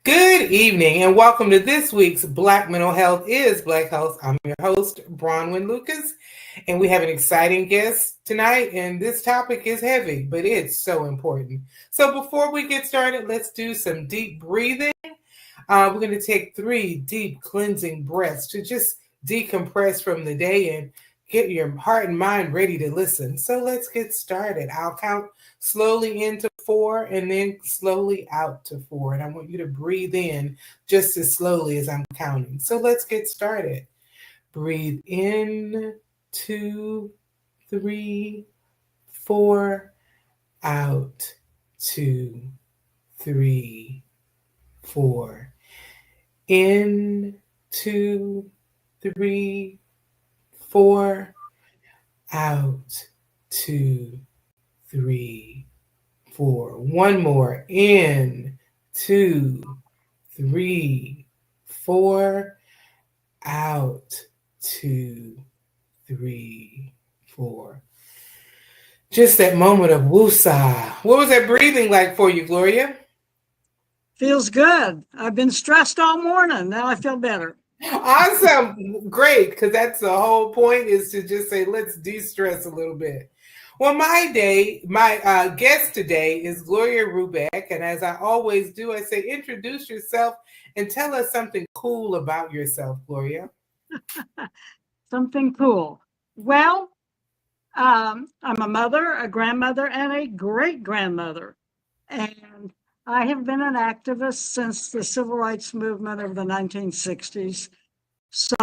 Good evening and welcome to this week's Black Mental Health is Black Health. I'm your host, Bronwyn Lucas, and we have an exciting guest tonight, and this topic is heavy, but it's so important. So before we get started, let's do some deep breathing. We're going to take 3 deep cleansing breaths to just decompress from the day and get your heart and mind ready to listen. So let's get started. I'll count slowly into 4 and then slowly out to 4. And I want you to breathe in just as slowly as I'm counting. So let's get started. Breathe in, 2, 3, 4, out, 2, 3, 4. In, 2, 3, 4, out, 2, 3, 4. One more. In, 2, 3, 4, out, 2, 3, 4. Just that moment of woosah. What was that breathing like for you, Gloria? Feels good. I've been stressed all morning. Now I feel better. Awesome. Great. Because that's the whole point, is to just say, let's de-stress a little bit. Well, my guest today is Gloria Rubac. And as I always do, I say, introduce yourself and tell us something cool about yourself, Gloria. Something cool. Well, I'm a mother, a grandmother, and a great grandmother. And I have been an activist since the civil rights movement of the 1960s. So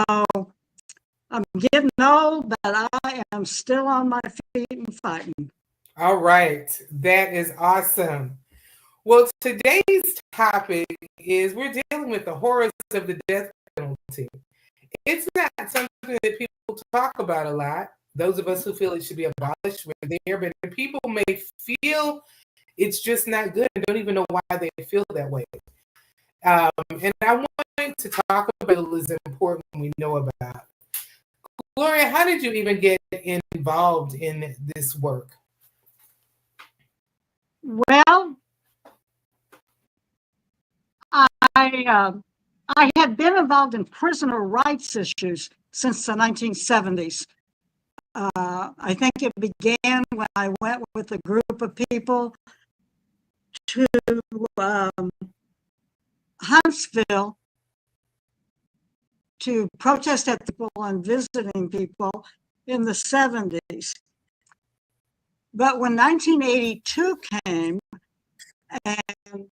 I'm getting old, but I am still on my feet and fighting. All right. That is awesome. Well, today's topic is we're dealing with the horrors of the death penalty. It's not something that people talk about a lot. Those of us who feel it should be abolished, we're there, but people may feel it's just not good and don't even know why they feel that way. And I want to talk about what is important we know about. Gloria, how did you even get involved in this work? Well, I had been involved in prisoner rights issues since the 1970s. I think it began when I went with a group of people to Huntsville to protest at people and visiting people in the 70s. But when 1982 came and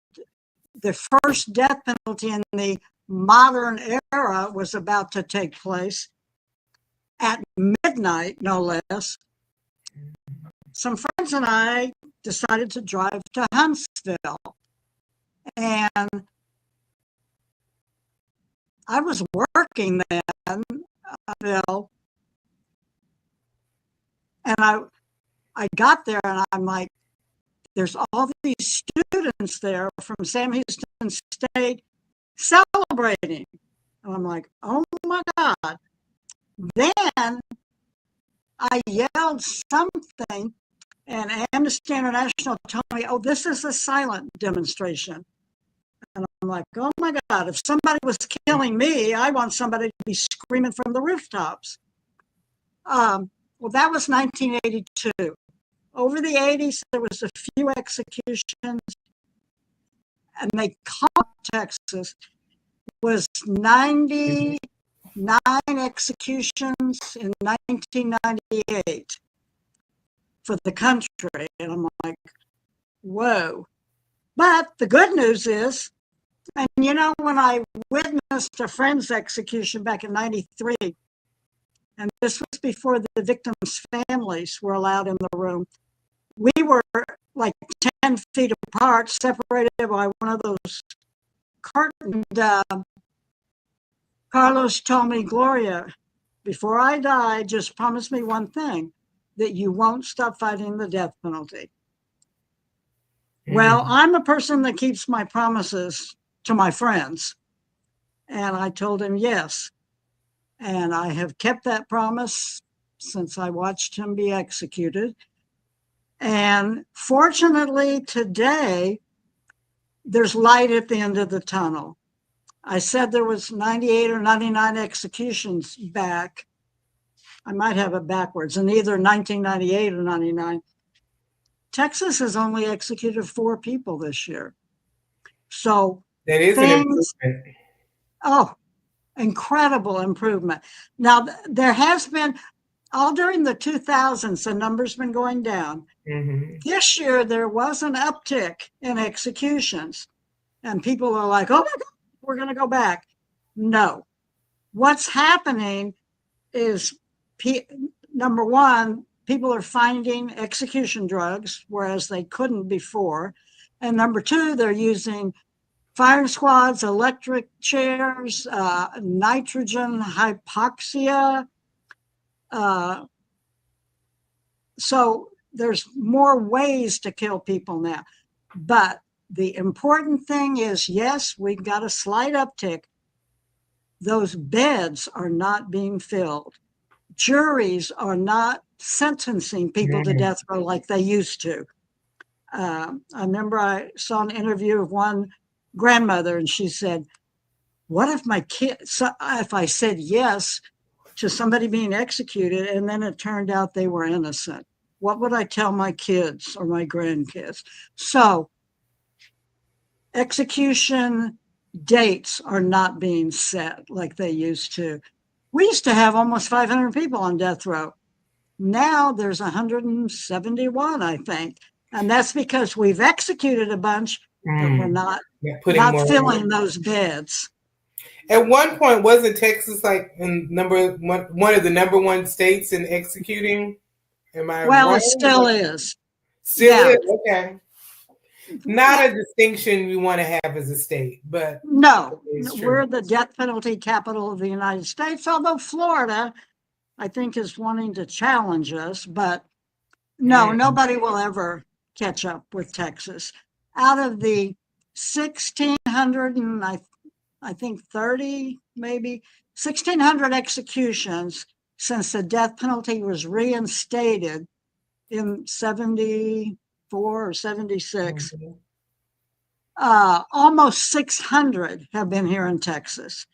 the first death penalty in the modern era was about to take place, at midnight, no less, some friends and I decided to drive to Huntsville. And I was working then, Bill, and I got there and I'm like, there's all these students there from Sam Houston State celebrating. And I'm like, oh my God. Then I yelled something, and Amnesty International told me, oh, this is a silent demonstration. And I'm like, oh my God, if somebody was killing me, I want somebody to be screaming from the rooftops. Well, that was 1982. Over the 80s, there was a few executions, and they caught Texas was 99 executions in 1998 for the country. And I'm like, whoa. But the good news is, and you know, when I witnessed a friend's execution back in 93, and this was before the victims' families were allowed in the room, we were like 10 feet apart, separated by one of those curtains. Carlos told me, Gloria, before I die, just promise me one thing, that you won't stop fighting the death penalty. Well, I'm a person that keeps my promises to my friends. And I told him yes. And I have kept that promise since I watched him be executed. And fortunately, today, there's light at the end of the tunnel. I said there was 98 or 99 executions back. I might have it backwards, in either 1998 or 99. Texas has only executed 4 people this year. So that is an things, improvement. oh, incredible improvement. Now, there has been, all during the 2000s, the number's been going down. Mm-hmm. This year, there was an uptick in executions. And people are like, oh my God, we're going to go back. No. What's happening is, number one, people are finding execution drugs, whereas they couldn't before. And number two, they're using fire squads, electric chairs, nitrogen hypoxia. So there's more ways to kill people now. But the important thing is, yes, we've got a slight uptick. Those beds are not being filled. Juries are not sentencing people to death row like they used to. I remember I saw an interview of one grandmother, and she said, what if my kid, if I said yes to somebody being executed and then it turned out they were innocent? What would I tell my kids or my grandkids? So execution dates are not being set like they used to. We used to have almost 500 people on death row. Now there's 171, I think. And that's because we've executed a bunch, but we're not filling those beds. At one point, wasn't Texas like in one of the number one states in executing? Am I well, wrong? It still is. Still is, okay. Not a distinction we want to have as a state, but no, we're the death penalty capital of the United States, although Florida, I think, is wanting to challenge us, but no, nobody will ever catch up with Texas. Out of the 1,600 and I think 30, maybe 1,600 executions since the death penalty was reinstated in 74 or 76, almost 600 have been here in Texas.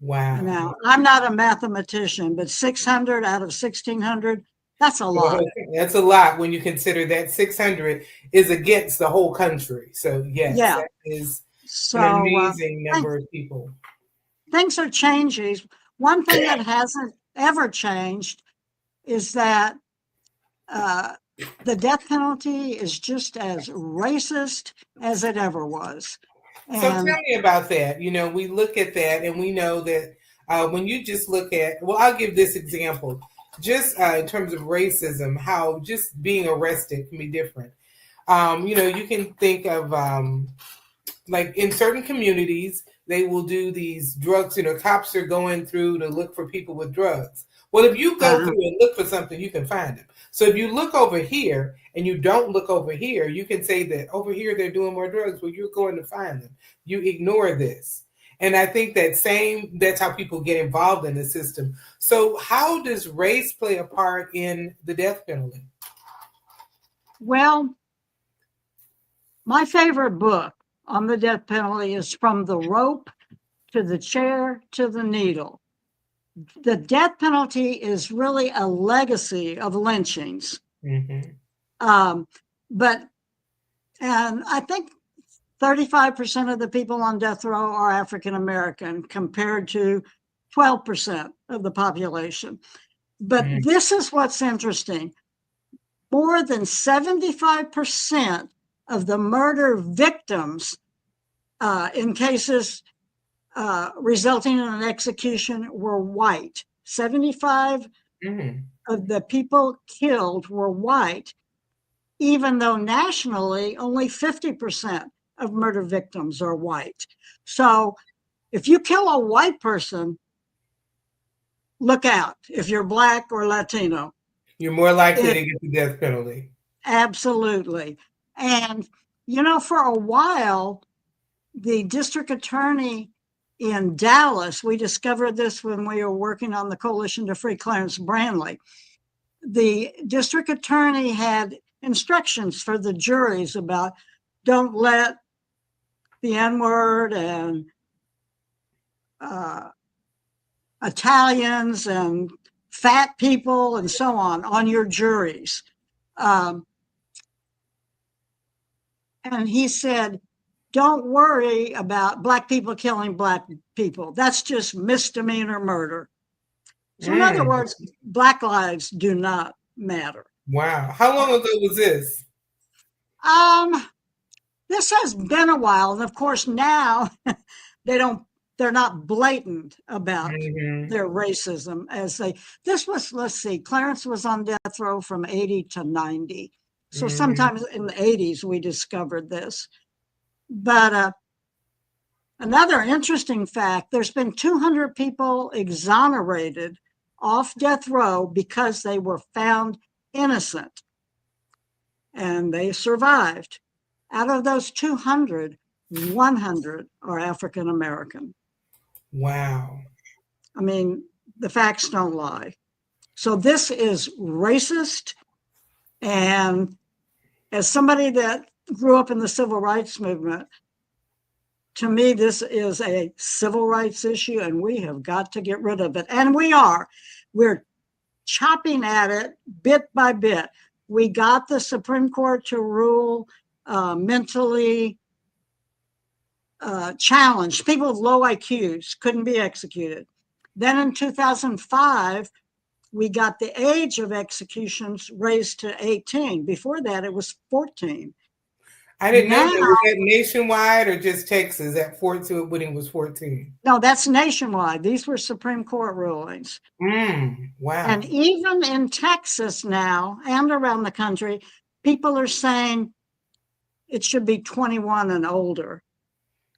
Wow. Now, I'm not a mathematician, but 600 out of 1,600, that's a lot. That's a lot when you consider that 600 is against the whole country. So, yes, that is an amazing number of people. Things are changing. One thing that hasn't ever changed is that the death penalty is just as racist as it ever was. So tell me about that. You know, we look at that and we know that when you just look at, well, I'll give this example. Just in terms of racism, how just being arrested can be different. You know, you can think of like in certain communities, they will do these drugs, you know, cops are going through to look for people with drugs. Well, if you go through and look for something, you can find them. So if you look over here and you don't look over here, you can say that over here they're doing more drugs. Well, you're going to find them. You ignore this. And I think that's how people get involved in the system. So how does race play a part in the death penalty? Well, my favorite book on the death penalty is From the Rope to the Chair to the Needle. The death penalty is really a legacy of lynchings. And I think 35% of the people on death row are African American compared to 12% of the population. But this is what's interesting. More than 75% of the murder victims in cases resulting in an execution were white. 75 of the people killed were white, even though nationally only 50% of murder victims are white. So if you kill a white person, look out. If you're Black or Latino, you're more likely to get the death penalty. Absolutely. And, you know, for a while, the district attorney in Dallas, we discovered this when we were working on the Coalition to Free Clarence Branley. The district attorney had instructions for the juries about don't let the N-word and Italians and fat people and so on your juries. And he said, don't worry about black people killing black people. That's just misdemeanor murder. So in other words, black lives do not matter. Wow. How long ago was this? This has been a while. And of course now they're not blatant about their racism as let's see, Clarence was on death row from 80 to 90. So sometimes in the 80s we discovered this. But another interesting fact, there's been 200 people exonerated off death row because they were found innocent and they survived. Out of those 200, 100 are African American. Wow. I mean, the facts don't lie. So this is racist. And as somebody that grew up in the civil rights movement, to me, this is a civil rights issue, and we have got to get rid of it. And we're chopping at it bit by bit. We got the Supreme Court to rule mentally challenged. People with low IQs couldn't be executed. Then in 2005, we got the age of executions raised to 18. Before that, it was 14. I didn't know that. Was that nationwide or just Texas at 14 when it was 14? No, that's nationwide. These were Supreme Court rulings. Wow. And even in Texas now and around the country, people are saying it should be 21 and older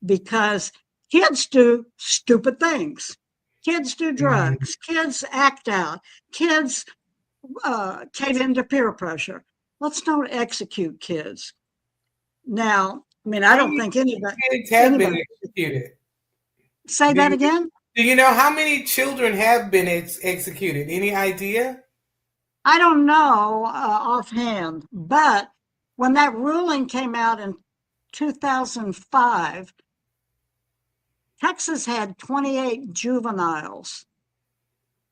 because kids do stupid things. Kids do drugs. Kids act out. Kids cave into peer pressure. Let's not execute kids. Now, I mean, I don't think anybody. Kids have been executed. Say that again? Do you know how many children have been executed? Any idea? I don't know offhand, but when that ruling came out in 2005, Texas had 28 juveniles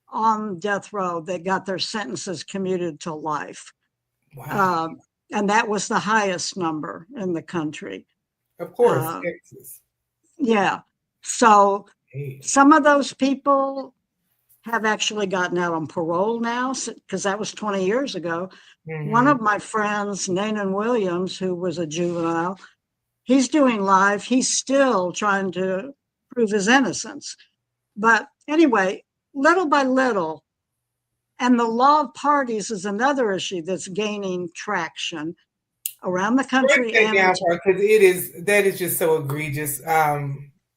on death row that got their sentences commuted to life. Wow. And that was the highest number in the country. Of course, Texas. Yeah. So some of those people have actually gotten out on parole now because that was 20 years ago. One of my friends, Nanan Williams, who was a juvenile, he's doing life. He's still trying to prove his innocence. But anyway, little by little, and the law of parties is another issue that's gaining traction around the country. Because that is just so egregious.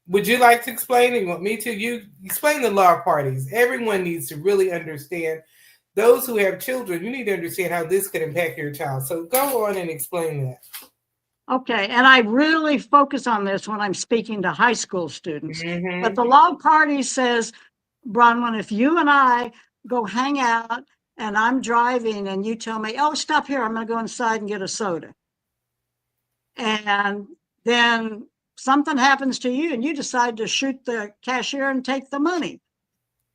Would you like to explain it? You want me to? You explain the law of parties. Everyone needs to really understand. Those who have children, you need to understand how this could impact your child. So go on and explain that. Okay, and I really focus on this when I'm speaking to high school students. But the law of parties says, Bronwyn, if you and I go hang out and I'm driving and you tell me, oh, stop here, I'm going to go inside and get a soda. And then something happens to you and you decide to shoot the cashier and take the money.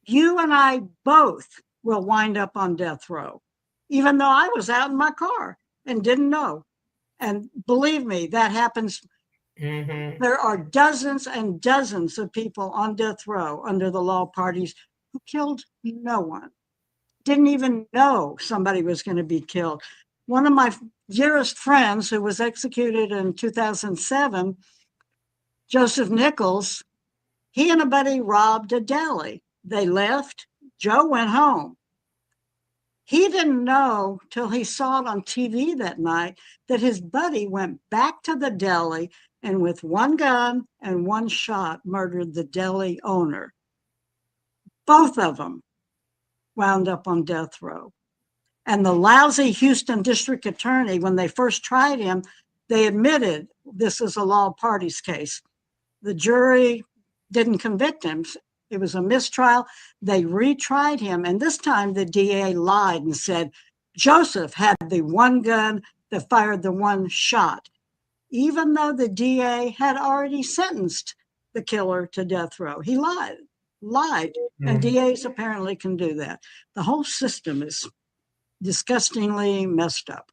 You and I both will wind up on death row, even though I was out in my car and didn't know. And believe me, that happens. There are dozens and dozens of people on death row under the law of parties who killed no one, didn't even know somebody was going to be killed. One of my dearest friends who was executed in 2007, Joseph Nichols, he and a buddy robbed a deli. They left. Joe went home. He didn't know till he saw it on TV that night that his buddy went back to the deli and with one gun and one shot murdered the deli owner. Both of them wound up on death row. And the lousy Houston district attorney, when they first tried him, they admitted this is a law of parties case. The jury didn't convict him. It was a mistrial. They retried him. And this time the DA lied and said, Joseph had the one gun that fired the one shot. even though the DA had already sentenced the killer to death row. He lied. And DAs apparently can do that. The whole system is disgustingly messed up.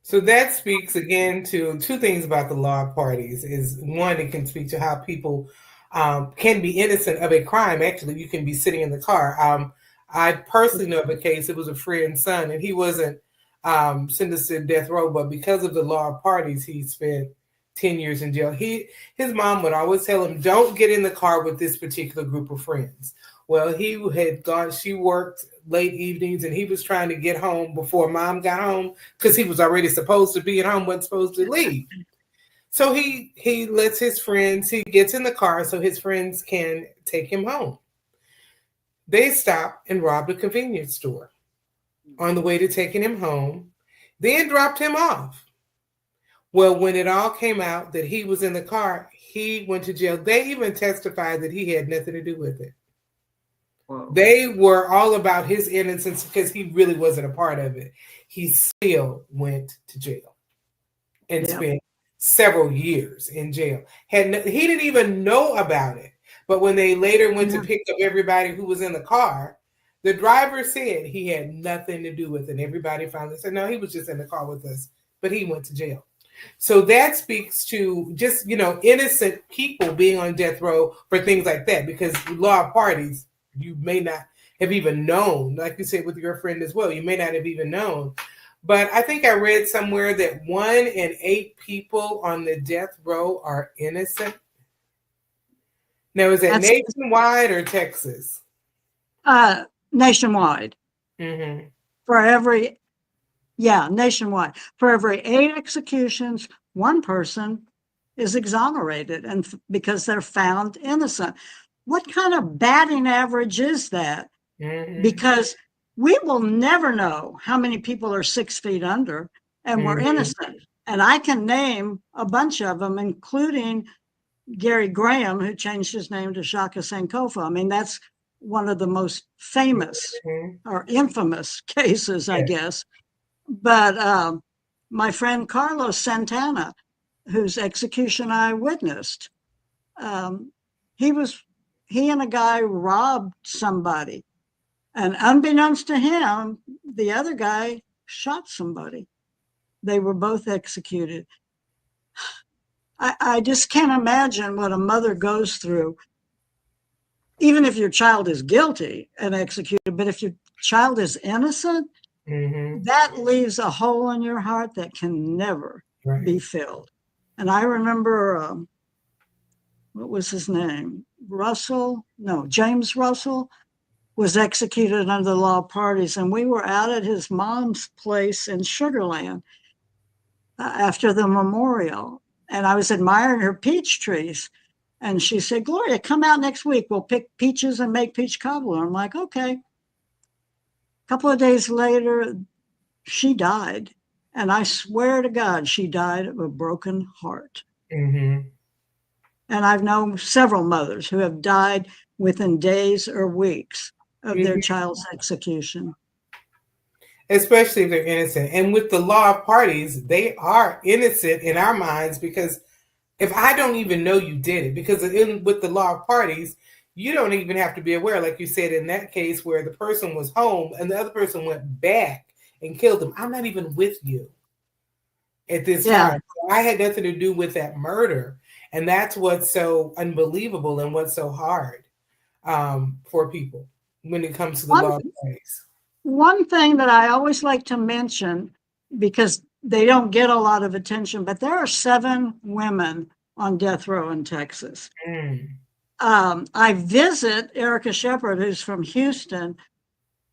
So that speaks again to two things about the law of parties. Is one, it can speak to how people can be innocent of a crime. Actually, you can be sitting in the car. I personally know of a case. It was a friend's son, and he wasn't sentenced to death row, but because of the law of parties, he spent 10 years in jail. His mom would always tell him, "Don't get in the car with this particular group of friends." Well, he had gone. She worked late evenings, and he was trying to get home before mom got home because he was already supposed to be at home, wasn't supposed to leave. So he lets his friends. He gets in the car so his friends can take him home. They stopped and robbed a convenience store on the way to taking him home, then dropped him off. Well, when it all came out that he was in the car, he went to jail. They even testified that he had nothing to do with it. Whoa. They were all about his innocence because he really wasn't a part of it. He still went to jail and spent several years in jail. He didn't even know about it. But when they later went to pick up everybody who was in the car, the driver said he had nothing to do with it. Everybody finally said, no, he was just in the car with us, but he went to jail. So that speaks to just, innocent people being on death row for things like that, because law of parties, you may not have even known, like you said with your friend as well, you may not have even known. But I think I read somewhere that 1 in 8 people on the death row are innocent. Now, is that nationwide or Texas? Nationwide. Mm-hmm. Nationwide. For every 8 executions, 1 person is exonerated, and because they're found innocent. What kind of batting average is that? Mm-hmm. Because we will never know how many people are 6 feet under and were innocent. And I can name a bunch of them, including Gary Graham, who changed his name to Shaka Sankofa. I mean, that's one of the most famous or infamous cases, I guess. But my friend Carlos Santana, whose execution I witnessed, he and a guy robbed somebody. And unbeknownst to him, the other guy shot somebody. They were both executed. I just can't imagine what a mother goes through, even if your child is guilty and executed. But if your child is innocent, that leaves a hole in your heart that can never be filled. And I remember, what was his name? James Russell was executed under the law of parties. And we were out at his mom's place in Sugar Land after the memorial. And I was admiring her peach trees. And she said, Gloria, come out next week. We'll pick peaches and make peach cobbler. I'm like, okay. A couple of days later, she died. And I swear to God, she died of a broken heart. Mm-hmm. And I've known several mothers who have died within days or weeks of their child's execution. Especially if they're innocent. And with the law of parties, they are innocent in our minds, because if I don't even know you did it, because with the law of parties, you don't even have to be aware, like you said in that case where the person was home and the other person went back and killed them. I'm not even with you at this time. So I had nothing to do with that murder. And that's what's so unbelievable and what's so hard for people when it comes to the law of parties. One thing that I always like to mention, because they don't get a lot of attention, but there are 7 women on death row in Texas. I visit Erica Shepard, who's from Houston,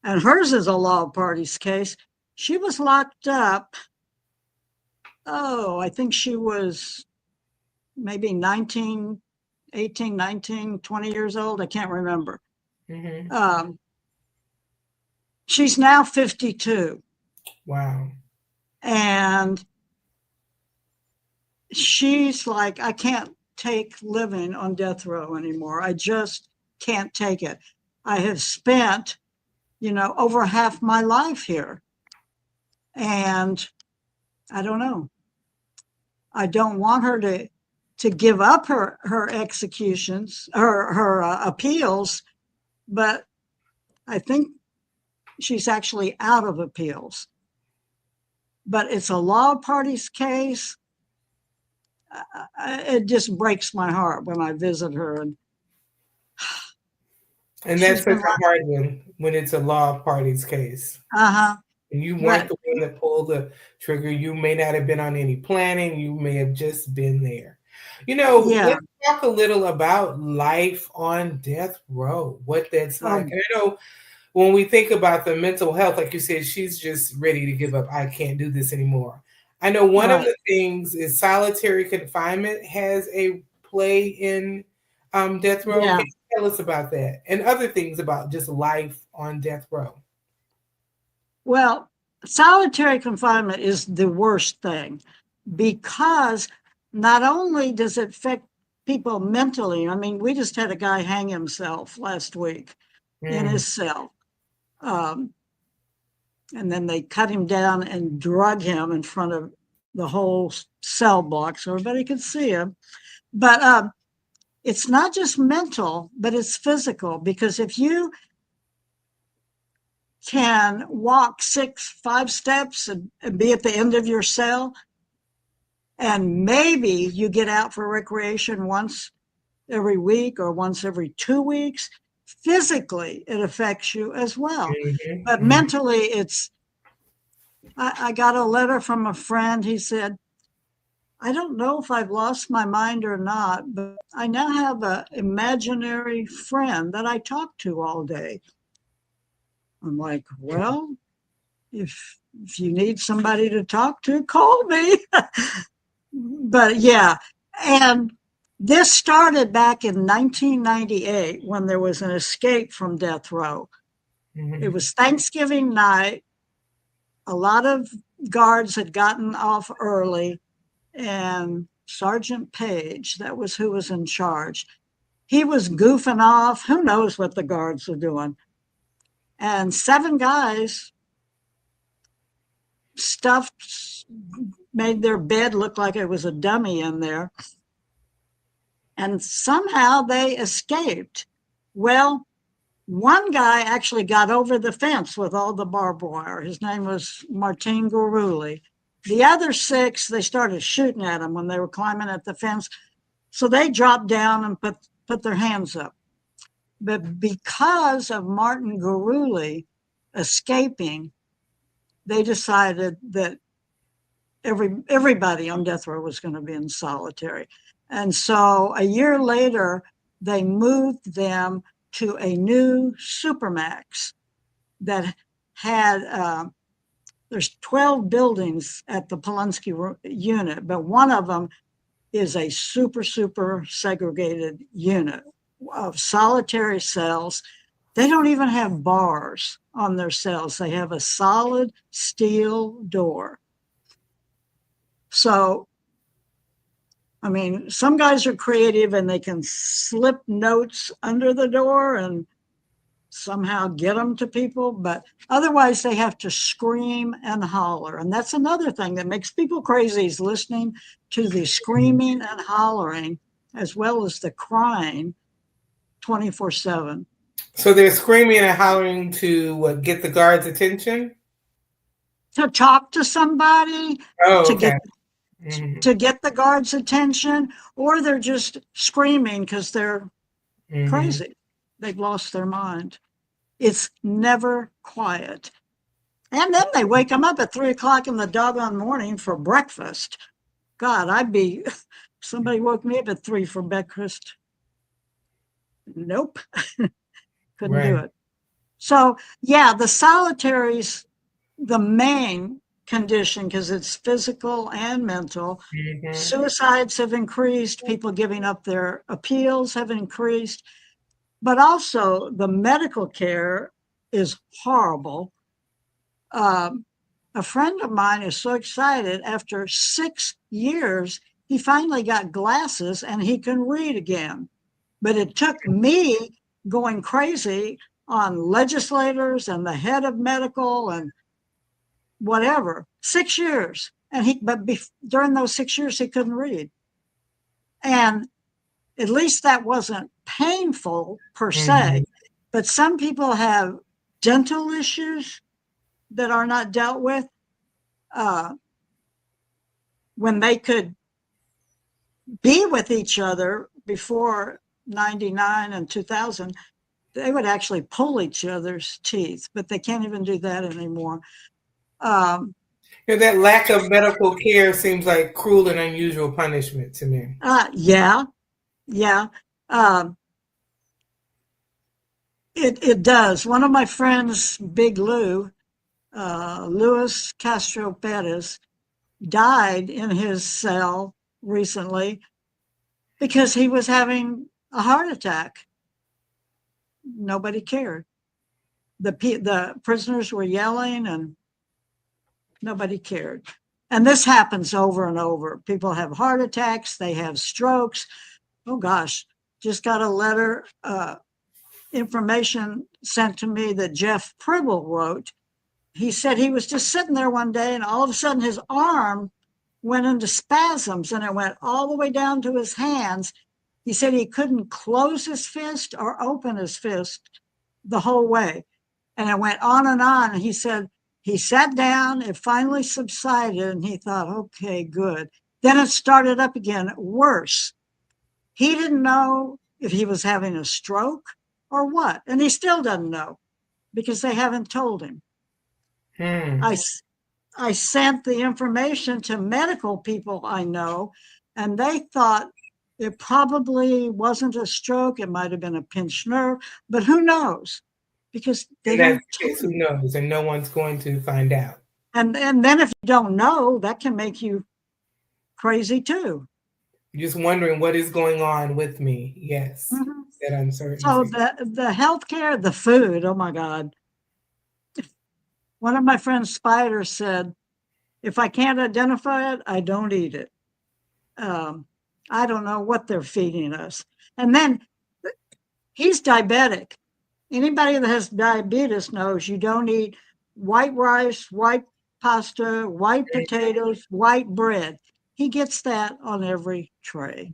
and hers is a law of parties case. She was locked up. I think she was maybe 18, 19, 20 years old. I can't remember. She's now 52. Wow. And she's like, I can't take living on death row anymore. I just can't take it. I have spent, over half my life here. And I don't know. I don't want her to give up her executions, her appeals, but I think she's actually out of appeals. But it's a law parties case. It just breaks my heart when I visit her. And She's that's such been a hard one when it's a law parties case. uh-huh. And you weren't But the one that pulled the trigger. You may not have been on any planning. You may have just been there. yeah. Let's talk a little about life on death row, what that's like. Oh, And I know when we think about the mental health, like you said, she's just ready to give up. I can't do this anymore. I know one of right. the things is solitary confinement has a play in death row. Yeah. Can you tell us about that and other things about just life on death row? Well, solitary confinement is the worst thing because not only does it affect people mentally, I mean, we just had a guy hang himself last week in Mm, his cell. Um, and then they cut him down and drug him in front of the whole cell block so everybody could see him. But it's not just mental, but it's physical because if you can walk 5 steps and be at the end of your cell, and maybe you get out for recreation once every week or once every 2 weeks, physically it affects you as well. mhm, But mhm. mentally, I got a letter from a friend. He said, I don't know if I've lost my mind or not, but I now have an imaginary friend that I talk to all day. I'm like, well, if you need somebody to talk to, call me. But yeah, and this started back in 1998 when there was an escape from death row. It Mhm. was Thanksgiving night. A lot of guards had gotten off early, and Sergeant Page, that was who was in charge, he was goofing off. Who knows what the guards were doing? And 7 guys stuffed, made their bed look like it was a dummy in there. And somehow they escaped. Well, one guy actually got over the fence with all the barbed wire. His name was Martin Guruli. The other 6, they started shooting at him when they were climbing at the fence. So they dropped down and put their hands up. But because of Martin Guruli escaping, they decided that everybody on death row was going to be in solitary. And so a year later, they moved them to a new supermax that had, there's 12 buildings at the Polunsky unit, but one of them is a super segregated unit of solitary cells. They don't even have bars on their cells. They have a solid steel door. So, I mean, some guys are creative and they can slip notes under the door and somehow get them to people, but otherwise they have to scream and holler. And that's another thing that makes people crazy is listening to the screaming and hollering as well as the crying 24/7. So they're screaming and hollering to get the guards' attention. To talk to somebody, Oh, to okay. get Mhm, to get the guards' attention, or they're just screaming because they're mhm. crazy. They've lost their mind. It's never quiet. And then they wake them up at 3 o'clock in the doggone morning for breakfast. God, somebody woke me up at 3 for breakfast. Nope, couldn't do Right. it. So, yeah, the solitary's the main condition because it's physical and mental. Mhm. Suicides have increased, people giving up their appeals have increased, but also the medical care is horrible. Um, a friend of mine is so excited after 6 years, he finally got glasses and he can read again. But it took me going crazy on legislators and the head of medical and whatever 6 years. And during those 6 years, he couldn't read. And at least that wasn't painful per se. But some people have dental issues that are not dealt with. When they could be with each other before 99 and 2000, they would actually pull each other's teeth, but they can't even do that anymore. That lack of medical care seems like cruel and unusual punishment to me. Yeah. It does. One of my friends, Big Lou, Luis Castro Perez, died in his cell recently because he was having a heart attack. Nobody cared. The prisoners were yelling and nobody cared. And this happens over and over. People have heart attacks, they have strokes. Oh gosh, just got a letter, information sent to me that Jeff Pribble wrote. He said he was just sitting there one day and all of a sudden his arm went into spasms and it went all the way down to his hands. He said he couldn't close his fist or open his fist the whole way. And it went on and on. And he said he sat down, it finally subsided, and he thought, okay, good. Then it started up again, worse. He didn't know if he was having a stroke or what. And he still doesn't know because they haven't told him. I sent the information to medical people I know, and they thought it probably wasn't a stroke. It might have been a pinched nerve, but who knows? Because they don't. Who knows? And no one's going to find out. And then if you don't know, that can make you crazy too. You're just wondering what is going on with me. Yes, that uncertainty. So the healthcare, the food. Oh my God. One of my friends, Spider, said, if I can't identify it, I don't eat it. I don't know what they're feeding us. And then he's diabetic. Anybody that has diabetes knows you don't eat white rice, white pasta, white potatoes, white bread. He gets that on every tray.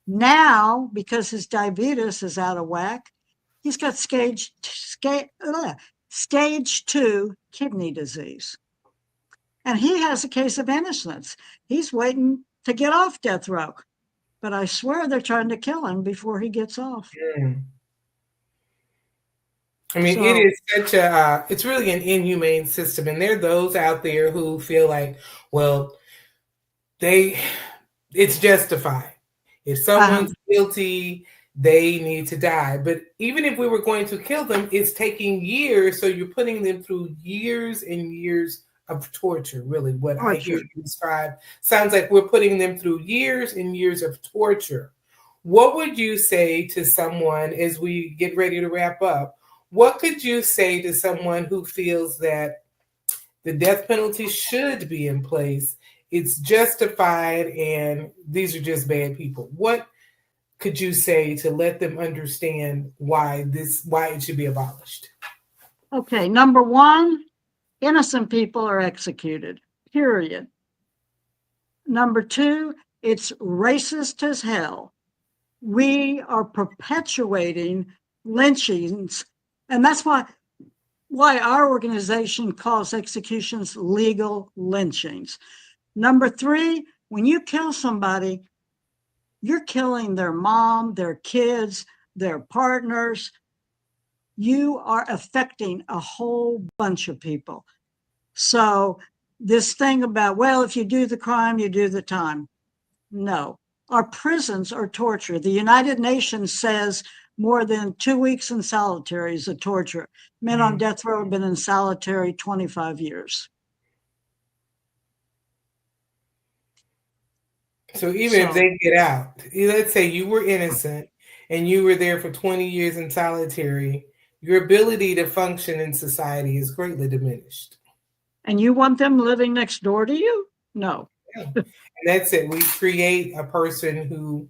Now, because his diabetes is out of whack, he's got stage 2 kidney disease. And he has a case of innocence. He's waiting to get off death row. But I swear they're trying to kill him before he gets off. I mean, it is such it's really an inhumane system. And there are those out there who feel like, well, it's justified. If someone's guilty, they need to die. But even if we were going to kill them, it's taking years. So you're putting them through years and years of torture, really. What I hear you describe sounds like we're putting them through years and years of torture. What would you say to someone as we get ready to wrap up? What could you say to someone who feels that the death penalty should be in place? It's justified and these are just bad people. What could you say to let them understand why it should be abolished? Okay, number one, innocent people are executed, period. Number two, it's racist as hell. We are perpetuating lynchings, and that's why our organization calls executions legal lynchings. Number three, when you kill somebody, you're killing their mom, their kids, their partners. You are affecting a whole bunch of people. So this thing about, well, if you do the crime, you do the time. No, our prisons are torture. The United Nations says more than 2 weeks in solitary is a torture. Men on death row have been in solitary 25 years. So even if they get out, let's say you were innocent and you were there for 20 years in solitary, your ability to function in society is greatly diminished. And you want them living next door to you? No. Yeah. And that's it. We create a person who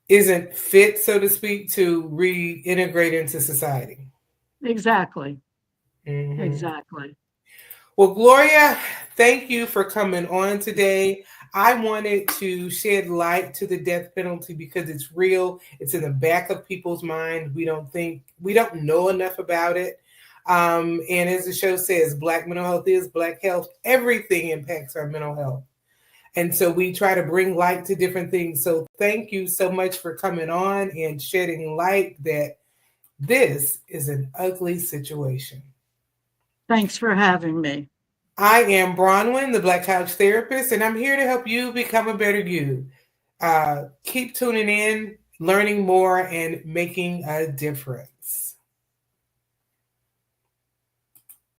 isn't fit, so to speak, to reintegrate into society. Exactly. Exactly. Well, Gloria, thank you for coming on today. I wanted to shed light to the death penalty because it's real. It's in the back of people's mind. We don't know enough about it. And as the show says, Black mental health is Black health. Everything impacts our mental health. And so we try to bring light to different things. So thank you so much for coming on and shedding light that this is an ugly situation. Thanks for having me. I am Bronwyn, the Black Couch Therapist, and I'm here to help you become a better you. Keep tuning in, learning more, and making a difference.